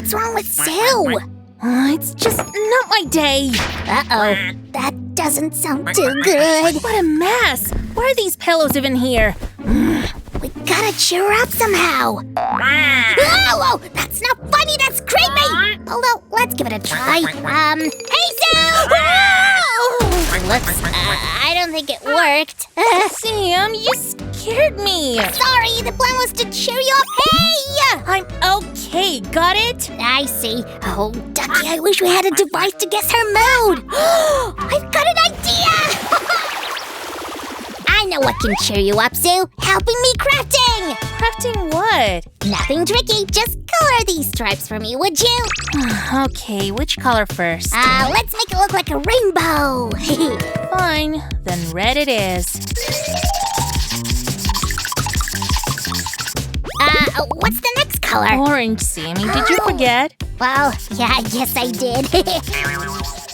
What's wrong with Sue? It's just not my day. Uh-oh, that doesn't sound too good. What a mess. Why are these pillows even here? We gotta cheer her up somehow. Oh, that's not funny, that's creepy. Although, let's give it a try. Hey, Sue! Whoops, I don't think it worked. Sam, you scared me. Sorry, the plan was to cheer you up. Hey! I'm okay, got it? I see. Oh, Ducky, I wish we had a device to guess her mood. I've got an idea! I know what can cheer you up, Sue. Helping me crafting! Crafting what? Nothing tricky. Just color these stripes for me, would you? Okay, which color first? Let's make it look like a rainbow. Fine, then red it is. What's the next color? Orange, Sammy. Did you forget? Well, yeah, I guess I did.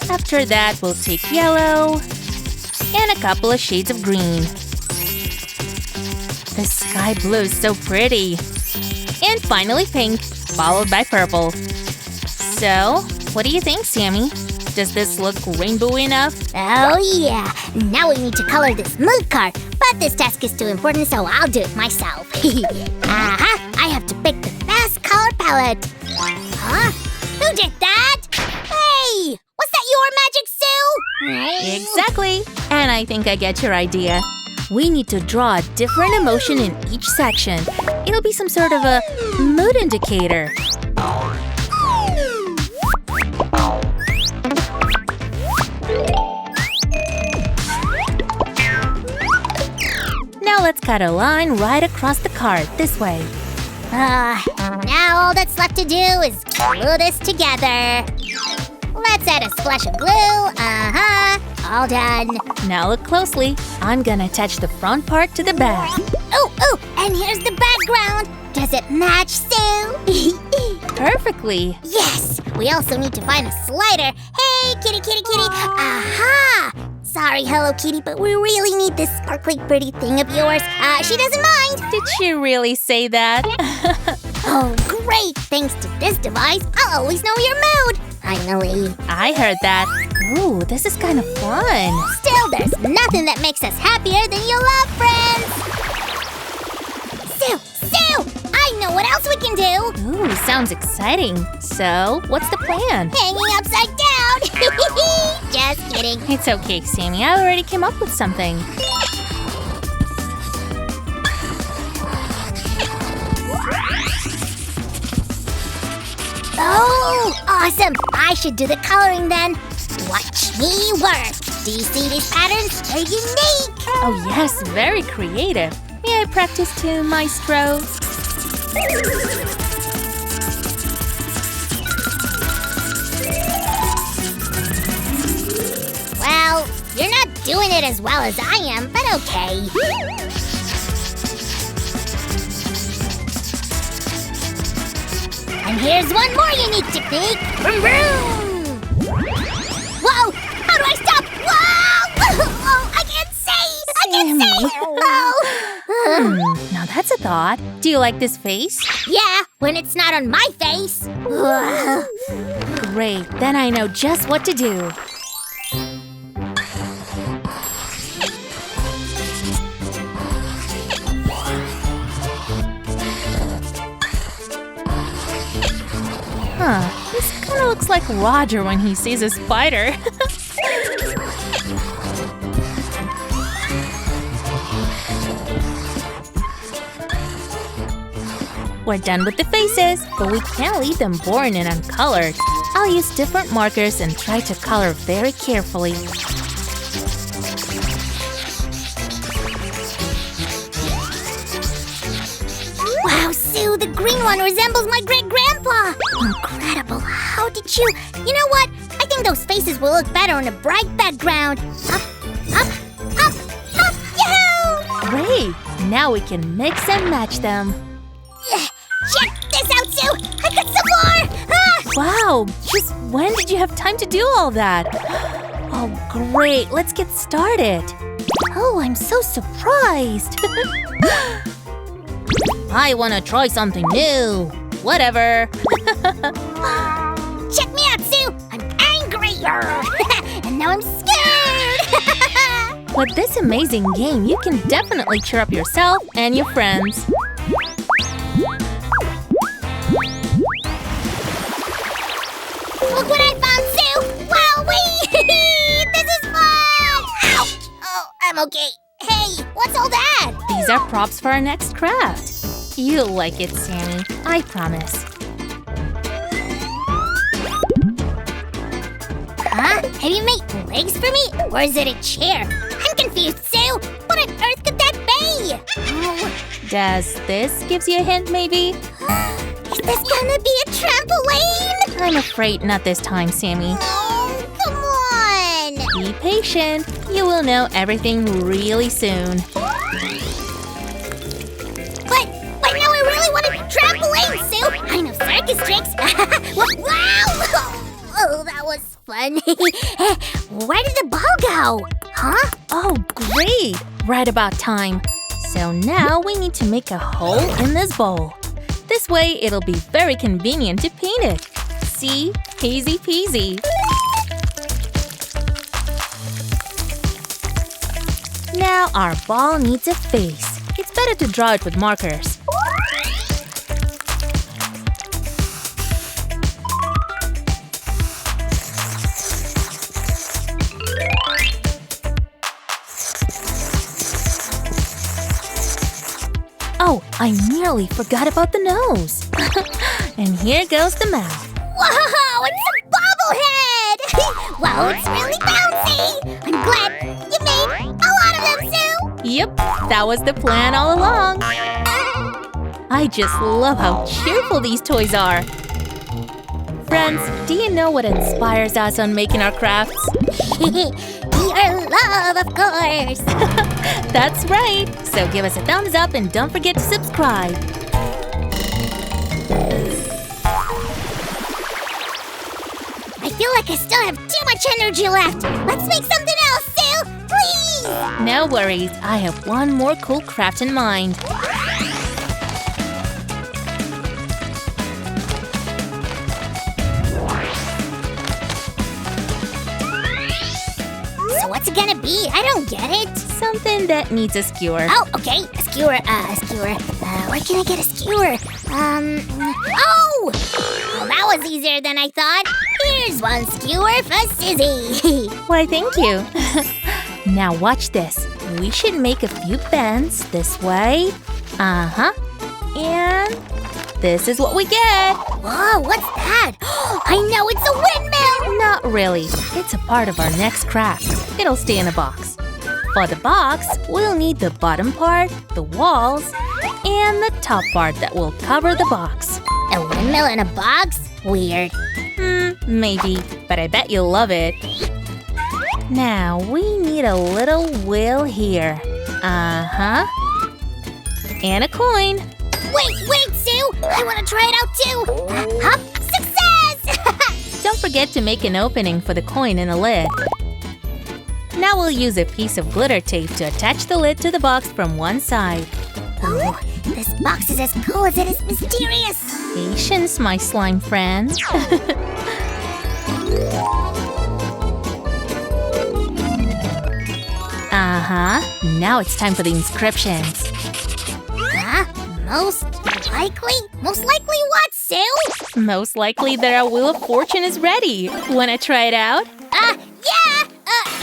After that, we'll take yellow and a couple of shades of green. The sky blue is so pretty. And finally pink, followed by purple. So, what do you think, Sammy? Does this look rainbow enough? Oh yeah, now we need to color this mood card. But this task is too important, so I'll do it myself. I have to pick the best color palette. Huh? Who did that? Hey, was that your magic, Sue? Exactly. And I think I get your idea. We need to draw a different emotion in each section. It'll be some sort of a mood indicator. Now let's cut a line right across the card, this way. Now all that's left to do is glue this together. Let's add a splash of glue. All done. Now look closely. I'm gonna attach the front part to the back. Oh, and here's the background. Does it match, Sue? Perfectly. Yes! We also need to find a slider. Hey, kitty, kitty, kitty. Aha! Sorry, Hello Kitty, but we really need this sparkly pretty thing of yours. She doesn't mind. Did she really say that? Oh, great! Thanks to this device, I'll always know your mood. Finally. I heard that. Ooh, this is kind of fun. Still, there's nothing that makes us happier than your love friends. Sue! I know what else we can do. Ooh, sounds exciting. So, what's the plan? Hanging upside down. Just kidding. It's okay, Sammy. I already came up with something. Oh, awesome! I should do the coloring then. Watch me work. Do you see these patterns? They're unique. Oh yes, very creative. May I practice too, Maestro? Well, you're not doing it as well as I am, but okay. And here's one more unique technique. Vroom, vroom. Whoa! How do I stop? Whoa! Oh, I can't see! I can't see! Oh! Now that's a thought. Do you like this face? Yeah, when it's not on my face. Great, then I know just what to do. This kind of looks like Roger when he sees a spider. We're done with the faces, but we can't leave them boring and uncolored. I'll use different markers and try to color very carefully. Wow, Sue, the green one resembles my great-grandpa! Incredible, how did you... You know what? I think those faces will look better on a bright background. Up, up, up, up, yahoo! Great! Now we can mix and match them. Check this out, Sue! I got some more! Ah! Wow! Just when did you have time to do all that? Oh, great! Let's get started! Oh, I'm so surprised! I want to try something new! Whatever. Check me out, Sue! I'm angry! And now I'm scared! With this amazing game, you can definitely cheer up yourself and your friends. Look what I found, Sue! Wowee! This is fun! Ouch! Oh, I'm okay. Hey, what's all that? These are props for our next craft. You'll like it, Sammy. I promise. Huh? Have you made legs for me? Or is it a chair? I'm confused, Sue! What on earth could that be? Oh, Does this gives you a hint, maybe? is this gonna be a trampoline? I'm afraid not this time, Sammy. Oh, come on! Be patient. You will know everything really soon. But no, I really want a trampoline, Sue! I know circus tricks! Wow! Oh, that was fun. Where did the ball go? Huh? Oh, great! Right about time. So now we need to make a hole in this bowl. This way it'll be very convenient to paint it. See? Easy peasy. Now our ball needs a face. It's better to draw it with markers. Oh, I nearly forgot about the nose. And here goes the mouth. Wow, it's a bobblehead! Wow, it's really bouncy! I'm glad you made a lot of them, Sue! Yep, that was the plan all along. I just love how cheerful these toys are. Friends, do you know what inspires us on making our crafts? Your love, of course! That's right! So give us a thumbs up and don't forget to subscribe. I feel like I still have too much energy left. Let's make something else, Sue! Please! No worries, I have one more cool craft in mind. So what's it gonna be? I don't get it. Something that needs a skewer. Oh, okay. A skewer. Where can I get a skewer? Oh! Well, that was easier than I thought. Here's one skewer for Susie. Why, thank you. Now watch this. We should make a few bends this way. Uh-huh. And this is what we get. Whoa, what's that? I know, it's a windmill! Not really. It's a part of our next craft. It'll stay in a box. For the box, we'll need the bottom part, the walls, and the top part that will cover the box. A windmill in a box? Weird. Maybe, but I bet you'll love it. Now, we need a little wheel here. Uh-huh. And a coin. Wait, Sue! I want to try it out too! Hop! Success! Don't forget to make an opening for the coin in the lid. Now we'll use a piece of glitter tape to attach the lid to the box from one side. Oh, this box is as cool as it is mysterious! Patience, my slime friend. Uh-huh. Now it's time for the inscriptions. Huh? Most likely? Most likely what, Sue? Most likely that our Wheel of Fortune is ready. Wanna try it out? Yeah!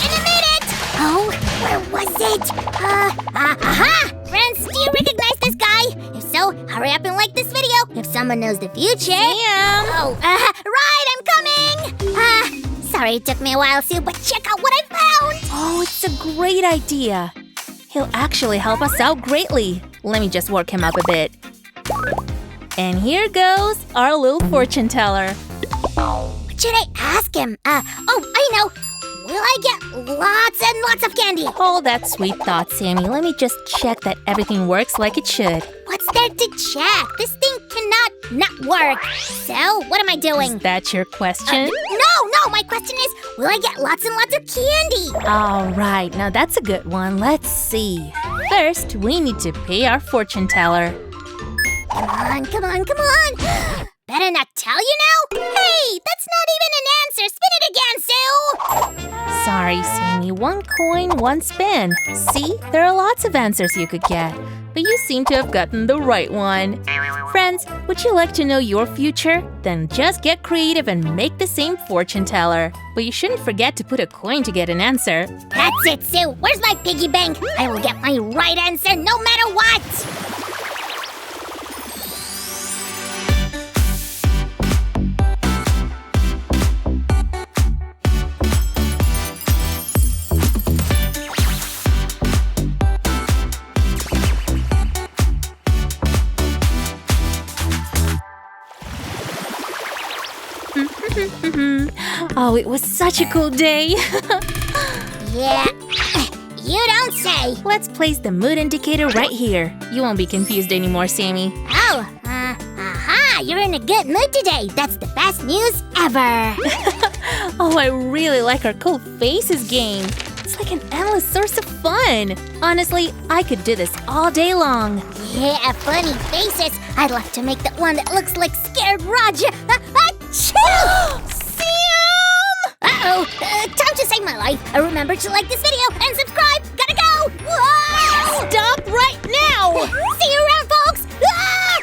In a minute! Oh, where was it? Aha! Friends, do you recognize this guy? If so, hurry up and like this video. If someone knows the future... Damn! Oh, right, I'm coming! Sorry it took me a while, Sue, but check out what I found! Oh, it's a great idea. He'll actually help us out greatly. Let me just work him up a bit. And here goes our little fortune teller. What should I ask him? Oh, I know! Will I get lots and lots of candy? Oh, that's sweet thought, Sammy. Let me just check that everything works like it should. What's there to check? This thing cannot not work. So, what am I doing? Is that your question? No, my question is, will I get lots and lots of candy? All right, now that's a good one. Let's see. First, we need to pay our fortune teller. Come on, come on, come on. Better not tell you now. Hey, that's not even an answer. Spin it again, Sue. Sorry, Sammy. 1 coin, 1 spin. See, there are lots of answers you could get, but you seem to have gotten the right one. Friends, would you like to know your future? Then just get creative and make the same fortune teller. But you shouldn't forget to put a coin to get an answer. That's it, Sue. Where's my piggy bank? I will get my right answer no matter what. Oh, it was such a cool day. Yeah, you don't say. Let's place the mood indicator right here. You won't be confused anymore, Sammy. Oh, aha, you're in a good mood today. That's the best news ever. Oh, I really like our cool faces game. It's like an endless source of fun. Honestly, I could do this all day long. Yeah, funny faces. I'd love to make that one that looks like scared Roger. Achoo! Sam! Uh-oh, time to save my life. Remember to like this video and subscribe.